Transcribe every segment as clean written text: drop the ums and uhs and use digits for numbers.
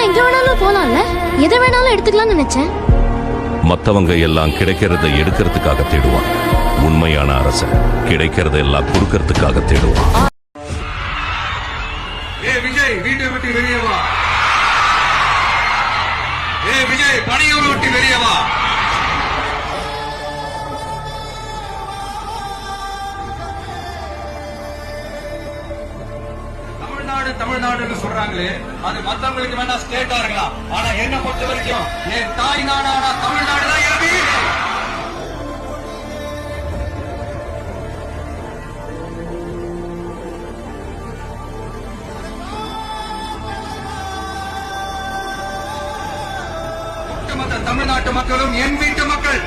நான் எங்க வேணாலும் போலாம்ல, எதை வேணாலும் எடுத்துக்கலாம்னு நினைச்சேன். மத்தவங்க எல்லாம் கிடைக்கிறத எடுக்கிறதுக்காக தேடுவான். உண்மையான அரசன் கிடைக்கிறத எல்லாம் கொடுக்கறதுக்காக தேடுவான். விஜய், வீட்டை விட்டு வெளியே வா. விஜய், பணியூர் விட்டு வெளியே வா. தமிழ்நாடுன்னு சொல்றாங்களே, அது மத்தவங்களுக்கு வேணா ஸ்டேட்டா இருக்கலாம். ஆனா என்ன பொறுத்த வரைக்கும் என் தாய் நாடான தமிழ்நாடு தான் என் வீடு. ஒட்டுமொத்த தமிழ்நாட்டு மக்களும் என் வீட்டு மக்கள்,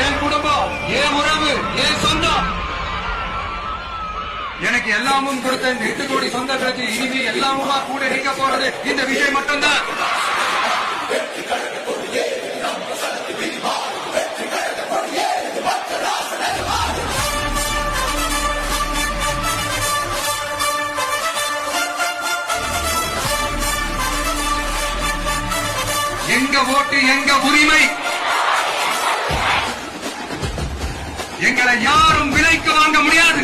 என் குடும்பம், என் உறவு, என் சொந்தம். எனக்கு எல்லாமும் கொடுத்த இந்த 8 கோடி சொந்தங்களுக்கு இனிமே எல்லாமுமா கூட நீக்க போறது இந்த விஷயம் மட்டும்தான். எங்க ஓட்டு, எங்க உரிமை, எங்களை யாரும் விலைக்கு வாங்க முடியாது.